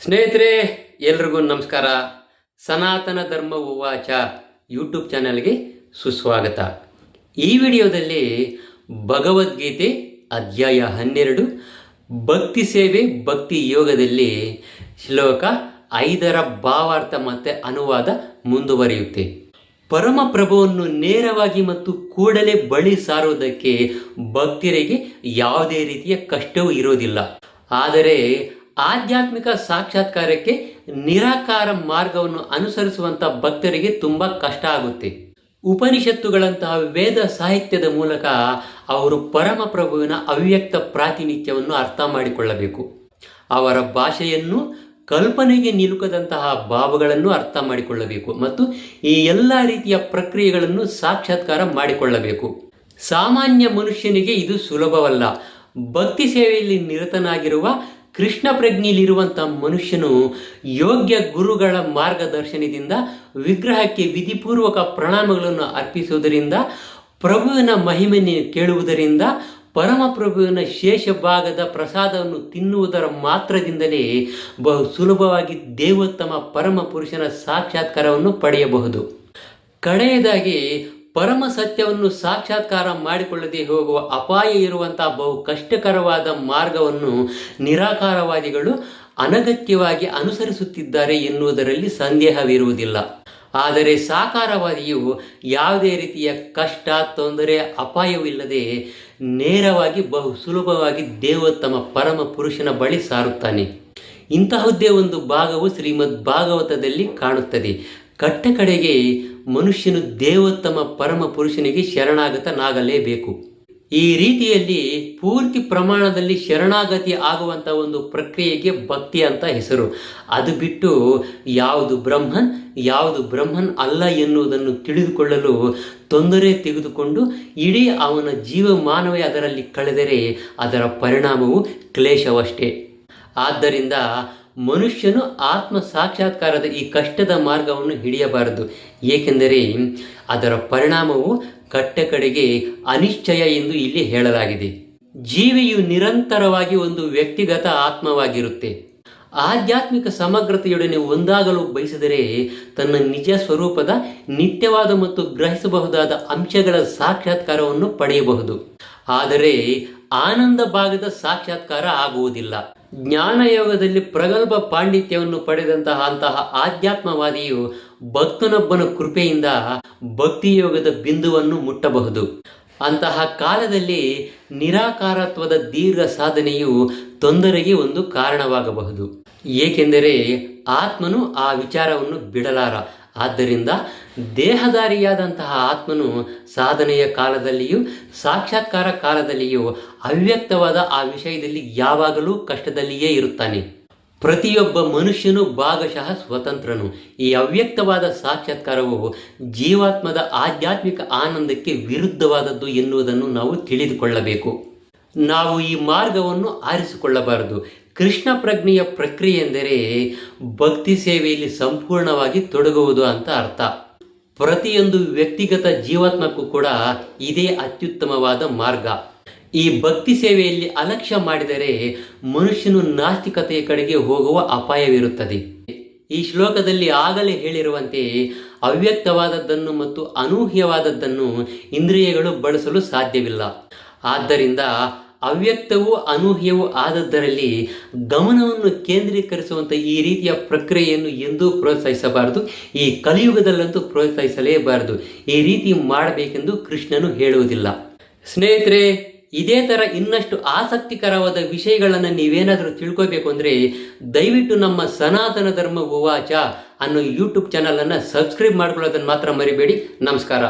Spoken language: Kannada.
ಸ್ನೇಹಿತರೆ, ಎಲ್ರಿಗೂ ನಮಸ್ಕಾರ. ಸನಾತನ ಧರ್ಮ ಉವಾಚ ಯೂಟ್ಯೂಬ್ ಚಾನಲ್ಗೆ ಸುಸ್ವಾಗತ. ಈ ವಿಡಿಯೋದಲ್ಲಿ ಭಗವದ್ಗೀತೆ ಅಧ್ಯಾಯ 12 ಭಕ್ತಿ ಸೇವೆ ಭಕ್ತಿ ಯೋಗದಲ್ಲಿ ಶ್ಲೋಕ 5ರ ಭಾವಾರ್ಥ ಮತ್ತು ಅನುವಾದ ಮುಂದುವರಿಯುತ್ತೆ. ಪರಮಪ್ರಭುವನ್ನು ನೇರವಾಗಿ ಮತ್ತು ಕೂಡಲೇ ಬಳಿ ಸಾರುವುದಕ್ಕೆ ಭಕ್ತರಿಗೆ ಯಾವುದೇ ರೀತಿಯ ಕಷ್ಟವೂ ಇರೋದಿಲ್ಲ. ಆದರೆ ಆಧ್ಯಾತ್ಮಿಕ ಸಾಕ್ಷಾತ್ಕಾರಕ್ಕೆ ನಿರಾಕಾರ ಮಾರ್ಗವನ್ನು ಅನುಸರಿಸುವಂಥ ಭಕ್ತರಿಗೆ ತುಂಬ ಕಷ್ಟ ಆಗುತ್ತೆ. ಉಪನಿಷತ್ತುಗಳಂತಹ ವೇದ ಸಾಹಿತ್ಯದ ಮೂಲಕ ಅವರು ಪರಮಪ್ರಭುವಿನ ಅವ್ಯಕ್ತ ಪ್ರಾತಿನಿಧ್ಯವನ್ನು ಅರ್ಥ ಮಾಡಿಕೊಳ್ಳಬೇಕು. ಅವರ ಭಾಷೆಯನ್ನು, ಕಲ್ಪನೆಗೆ ನಿಲುಕದಂತಹ ಭಾವಗಳನ್ನು ಅರ್ಥ ಮಾಡಿಕೊಳ್ಳಬೇಕು ಮತ್ತು ಈ ಎಲ್ಲ ರೀತಿಯ ಪ್ರಕ್ರಿಯೆಗಳನ್ನು ಸಾಕ್ಷಾತ್ಕಾರ ಮಾಡಿಕೊಳ್ಳಬೇಕು. ಸಾಮಾನ್ಯ ಮನುಷ್ಯನಿಗೆ ಇದು ಸುಲಭವಲ್ಲ. ಭಕ್ತಿ ಸೇವೆಯಲ್ಲಿ ನಿರತನಾಗಿರುವ ಕೃಷ್ಣ ಪ್ರಜ್ಞೆಯಲ್ಲಿರುವಂಥ ಮನುಷ್ಯನು ಯೋಗ್ಯ ಗುರುಗಳ ಮಾರ್ಗದರ್ಶನದಿಂದ ವಿಗ್ರಹಕ್ಕೆ ವಿಧಿಪೂರ್ವಕ ಪ್ರಣಾಮಗಳನ್ನು ಅರ್ಪಿಸುವುದರಿಂದ, ಪ್ರಭುವಿನ ಮಹಿಮೆಯನ್ನು ಕೇಳುವುದರಿಂದ, ಪರಮಪ್ರಭುವಿನ ಶೇಷ ಭಾಗದ ಪ್ರಸಾದವನ್ನು ತಿನ್ನುವುದರ ಮಾತ್ರದಿಂದಲೇ ಬಹು ಸುಲಭವಾಗಿ ದೇವೋತ್ತಮ ಪರಮ ಪುರುಷನ ಸಾಕ್ಷಾತ್ಕಾರವನ್ನು ಪಡೆಯಬಹುದು. ಕಡೆಯದಾಗಿ, ಪರಮ ಸತ್ಯವನ್ನು ಸಾಕ್ಷಾತ್ಕಾರ ಮಾಡಿಕೊಳ್ಳದೆ ಹೋಗುವ ಅಪಾಯ ಇರುವಂತಹ ಬಹು ಕಷ್ಟಕರವಾದ ಮಾರ್ಗವನ್ನು ನಿರಾಕಾರವಾದಿಗಳು ಅನಗತ್ಯವಾಗಿ ಅನುಸರಿಸುತ್ತಿದ್ದಾರೆ ಎನ್ನುವುದರಲ್ಲಿ ಸಂದೇಹವಿರುವುದಿಲ್ಲ. ಆದರೆ ಸಾಕಾರವಾದಿಯು ಯಾವುದೇ ರೀತಿಯ ಕಷ್ಟ, ತೊಂದರೆ, ಅಪಾಯವಿಲ್ಲದೆ ನೇರವಾಗಿ ಬಹು ಸುಲಭವಾಗಿ ದೇವೋತ್ತಮ ಪರಮ ಪುರುಷನ ಬಳಿ ಸಾರುತ್ತಾನೆ. ಇಂತಹದ್ದೇ ಒಂದು ಭಾಗವು ಶ್ರೀಮದ್ ಭಾಗವತದಲ್ಲಿ ಕಾಣುತ್ತದೆ. ಕಡೆಗೆ ಮನುಷ್ಯನು ದೇವೋತ್ತಮ ಪರಮ ಪುರುಷನಿಗೆ ಶರಣಾಗತನಾಗಲೇಬೇಕು. ಈ ರೀತಿಯಲ್ಲಿ ಪೂರ್ತಿ ಪ್ರಮಾಣದಲ್ಲಿ ಶರಣಾಗತಿ ಆಗುವಂಥ ಒಂದು ಪ್ರಕ್ರಿಯೆಗೆ ಭಕ್ತಿ ಅಂತ ಹೆಸರು. ಅದು ಬಿಟ್ಟು ಯಾವುದು ಬ್ರಹ್ಮನ್ ಅಲ್ಲ ಎನ್ನುವುದನ್ನು ತಿಳಿದುಕೊಳ್ಳಲು ತೊಂದರೆ ತೆಗೆದುಕೊಂಡು ಇಡೀ ಅವನ ಜೀವಮಾನವೇ ಅದರಲ್ಲಿ ಕಳೆದರೆ ಅದರ ಪರಿಣಾಮವು ಕ್ಲೇಶವಷ್ಟೇ. ಆದ್ದರಿಂದ ಮನುಷ್ಯನು ಆತ್ಮ ಸಾಕ್ಷಾತ್ಕಾರದ ಈ ಕಷ್ಟದ ಮಾರ್ಗವನ್ನು ಹಿಡಿಯಬಾರದು. ಏಕೆಂದರೆ ಅದರ ಪರಿಣಾಮವು ಕಡೆಗೆ ಅನಿಶ್ಚಯ ಎಂದು ಇಲ್ಲಿ ಹೇಳಲಾಗಿದೆ. ಜೀವಿಯು ನಿರಂತರವಾಗಿ ಒಂದು ವ್ಯಕ್ತಿಗತ ಆತ್ಮವಾಗಿರುತ್ತೆ. ಆಧ್ಯಾತ್ಮಿಕ ಸಮಗ್ರತೆಯೊಡನೆ ಒಂದಾಗಲು ಬಯಸಿದರೆ ತನ್ನ ನಿಜ ಸ್ವರೂಪದ ನಿತ್ಯವಾದ ಮತ್ತು ಗ್ರಹಿಸಬಹುದಾದ ಅಂಶಗಳ ಸಾಕ್ಷಾತ್ಕಾರವನ್ನು ಪಡೆಯಬಹುದು. ಆದರೆ ಆನಂದ ಭಾಗದ ಸಾಕ್ಷಾತ್ಕಾರ ಆಗುವುದಿಲ್ಲ. ಜ್ಞಾನಯೋಗದಲ್ಲಿ ಪ್ರಗಲ್ಭ ಪಾಂಡಿತ್ಯವನ್ನು ಪಡೆದಂತಹ ಆಧ್ಯಾತ್ಮವಾದಿಯು ಭಕ್ತನೊಬ್ಬನ ಕೃಪೆಯಿಂದ ಭಕ್ತಿಯೋಗದ ಬಿಂದುವನ್ನು ಮುಟ್ಟಬಹುದು. ಅಂತಹ ಕಾಲದಲ್ಲಿ ನಿರಾಕಾರತ್ವದ ದೀರ್ಘ ಸಾಧನೆಯು ತೊಂದರೆಗೆ ಒಂದು ಕಾರಣವಾಗಬಹುದು. ಏಕೆಂದರೆ ಆತ್ಮನು ಆ ವಿಚಾರವನ್ನು ಬಿಡಲಾರ. ಆದ್ದರಿಂದ ದೇಹಧಾರಿಯಾದಂತಹ ಆತ್ಮನು ಸಾಧನೆಯ ಕಾಲದಲ್ಲಿಯೂ ಸಾಕ್ಷಾತ್ಕಾರ ಕಾಲದಲ್ಲಿಯೂ ಅವ್ಯಕ್ತವಾದ ಆ ವಿಷಯದಲ್ಲಿ ಯಾವಾಗಲೂ ಕಷ್ಟದಲ್ಲಿಯೇ ಇರುತ್ತಾನೆ. ಪ್ರತಿಯೊಬ್ಬ ಮನುಷ್ಯನು ಭಾಗಶಃ ಸ್ವತಂತ್ರನು. ಈ ಅವ್ಯಕ್ತವಾದ ಸಾಕ್ಷಾತ್ಕಾರವು ಜೀವಾತ್ಮದ ಆಧ್ಯಾತ್ಮಿಕ ಆನಂದಕ್ಕೆ ವಿರುದ್ಧವಾದದ್ದು ಎನ್ನುವುದನ್ನು ನಾವು ತಿಳಿದುಕೊಳ್ಳಬೇಕು. ನಾವು ಈ ಮಾರ್ಗವನ್ನು ಆರಿಸಿಕೊಳ್ಳಬಾರದು. ಕೃಷ್ಣ ಪ್ರಜ್ಞೆಯ ಪ್ರಕ್ರಿಯೆ ಎಂದರೆ ಭಕ್ತಿ ಸೇವೆಯಲ್ಲಿ ಸಂಪೂರ್ಣವಾಗಿ ತೊಡಗುವುದು ಅಂತ ಅರ್ಥ. ಪ್ರತಿಯೊಂದು ವ್ಯಕ್ತಿಗತ ಜೀವಾತ್ಮಕ್ಕೂ ಕೂಡ ಇದೇ ಅತ್ಯುತ್ತಮವಾದ ಮಾರ್ಗ. ಈ ಭಕ್ತಿ ಸೇವೆಯಲ್ಲಿ ಅಲಕ್ಷ್ಯ ಮಾಡಿದರೆ ಮನುಷ್ಯನು ನಾಸ್ತಿಕತೆಯ ಕಡೆಗೆ ಹೋಗುವ ಅಪಾಯವಿರುತ್ತದೆ. ಈ ಶ್ಲೋಕದಲ್ಲಿ ಆಗಲೇ ಹೇಳಿರುವಂತೆ ಅವ್ಯಕ್ತವಾದದ್ದನ್ನು ಮತ್ತು ಅನೂಹ್ಯವಾದದ್ದನ್ನು ಇಂದ್ರಿಯಗಳು ಬಳಸಲು ಸಾಧ್ಯವಿಲ್ಲ. ಆದ್ದರಿಂದ ಅವ್ಯಕ್ತವೂ ಅನೂಹ್ಯವೂ ಆದದ್ದರಲ್ಲಿ ಗಮನವನ್ನು ಕೇಂದ್ರೀಕರಿಸುವಂಥ ಈ ರೀತಿಯ ಪ್ರಕ್ರಿಯೆಯನ್ನು ಎಂದೂ ಪ್ರೋತ್ಸಾಹಿಸಬಾರದು. ಈ ಕಲಿಯುಗದಲ್ಲಂತೂ ಪ್ರೋತ್ಸಾಹಿಸಲೇಬಾರದು. ಈ ರೀತಿ ಮಾಡಬೇಕೆಂದು ಕೃಷ್ಣನು ಹೇಳುವುದಿಲ್ಲ. ಸ್ನೇಹಿತರೆ, ಇದೇ ಥರ ಇನ್ನಷ್ಟು ಆಸಕ್ತಿಕರವಾದ ವಿಷಯಗಳನ್ನು ನೀವೇನಾದರೂ ತಿಳ್ಕೋಬೇಕು ಅಂದರೆ ದಯವಿಟ್ಟು ನಮ್ಮ ಸನಾತನ ಧರ್ಮ ಉವಾಚ ಅನ್ನೋ ಯೂಟ್ಯೂಬ್ ಚಾನಲನ್ನು ಸಬ್ಸ್ಕ್ರೈಬ್ ಮಾಡ್ಕೊಳ್ಳೋದನ್ನು ಮಾತ್ರ ಮರಿಬೇಡಿ. ನಮಸ್ಕಾರ.